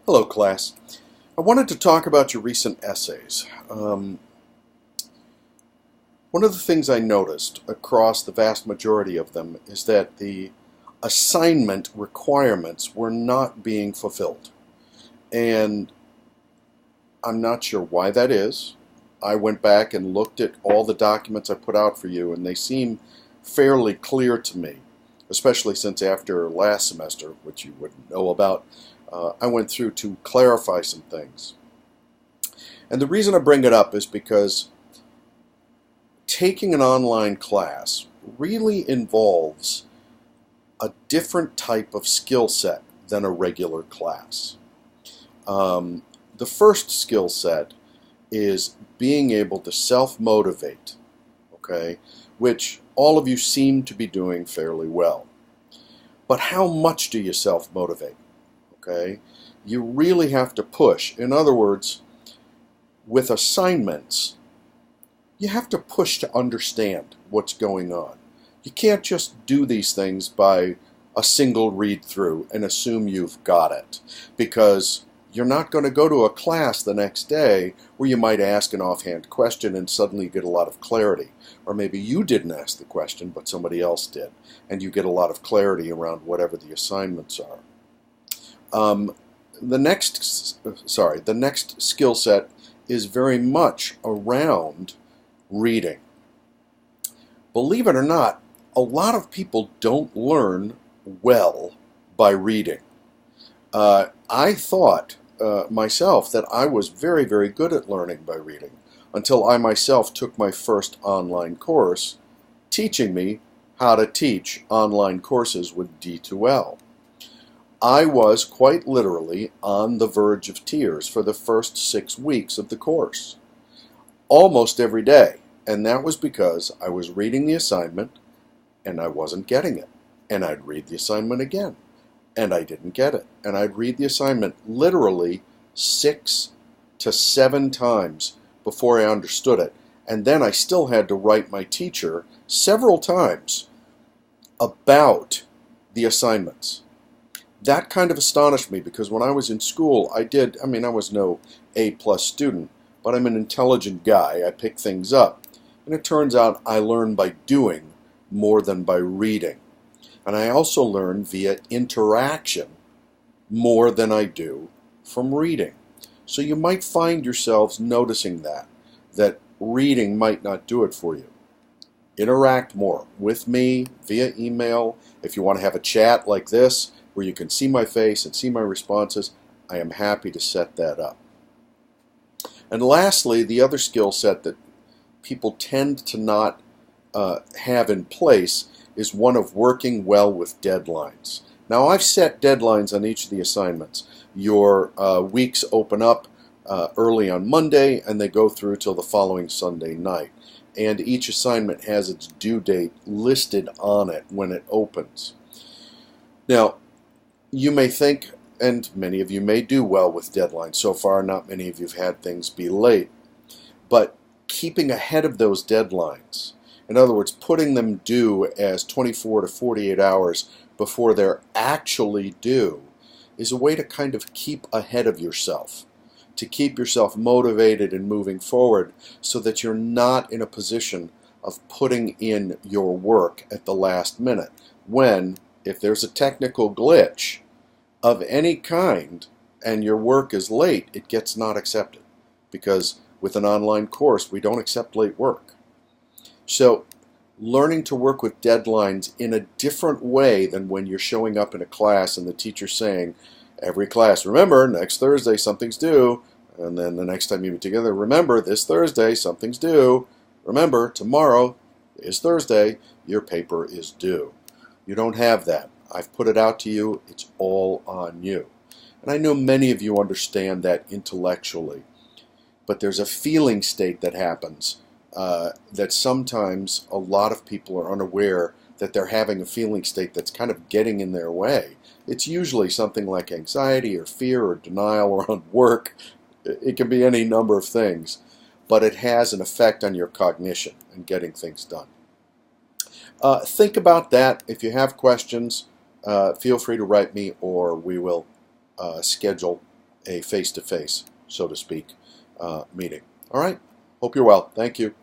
Hello, class. I wanted to talk about your recent essays. One of the things I noticed across the vast majority of them is that the assignment requirements were not being fulfilled. And I'm not sure why that is. I went back and looked at all the documents I put out for you, and they seem fairly clear to me, especially since after last semester, which you wouldn't know about, I went through to clarify some things. And the reason I bring it up is because taking an online class really involves a different type of skill set than a regular class. The first skill set is being able to self-motivate, okay, which all of you seem to be doing fairly well. But how much do you self-motivate? Okay, you really have to push. In other words, with assignments, you have to push to understand what's going on. You can't just do these things by a single read through and assume you've got it, because you're not going to go to a class the next day where you might ask an offhand question and suddenly get a lot of clarity. Or maybe you didn't ask the question, but somebody else did, and you get a lot of clarity around whatever the assignments are. The next skill set is very much around reading. Believe it or not, a lot of people don't learn well by reading. I thought myself that I was very, very good at learning by reading until I myself took my first online course teaching me how to teach online courses with D2L. I was quite literally on the verge of tears for the first 6 weeks of the course, almost every day, and that was because I was reading the assignment and I wasn't getting it, and I'd read the assignment again and I didn't get it, and I'd read the assignment literally 6 to 7 times before I understood it, and then I still had to write my teacher several times about the assignments. That kind of astonished me, because when I was in school, I was no A+ student, but I'm an intelligent guy. I pick things up. And it turns out I learn by doing more than by reading. And I also learn via interaction more than I do from reading. So you might find yourselves noticing that reading might not do it for you. Interact more with me via email. If you want to have a chat like this, where you can see my face and see my responses, I am happy to set that up. And lastly, the other skill set that people tend to not have in place is one of working well with deadlines. Now, I've set deadlines on each of the assignments. Your weeks open up early on Monday, and they go through till the following Sunday night. And each assignment has its due date listed on it when it opens. Now, you may think, and many of you may do well with deadlines. So far, not many of you have had things be late. But keeping ahead of those deadlines, in other words, putting them due as 24 to 48 hours before they're actually due, is a way to kind of keep ahead of yourself, to keep yourself motivated and moving forward, so that you're not in a position of putting in your work at the last minute, when, if there's a technical glitch of any kind and your work is late, it gets not accepted, because with an online course we don't accept late work. So learning to work with deadlines in a different way than when you're showing up in a class and the teacher's saying, every class, remember, next Thursday something's due, and then the next time you meet together, remember, this Thursday something's due, remember, tomorrow is Thursday, your paper is due. You don't have that. I've put it out to you. It's all on you. And I know many of you understand that intellectually. But there's a feeling state that happens that sometimes a lot of people are unaware that they're having a feeling state that's kind of getting in their way. It's usually something like anxiety or fear or denial or on work. It can be any number of things. But it has an effect on your cognition and getting things done. Think about that. If you have questions, feel free to write me, or we will schedule a face-to-face, so to speak, meeting. All right. Hope you're well. Thank you.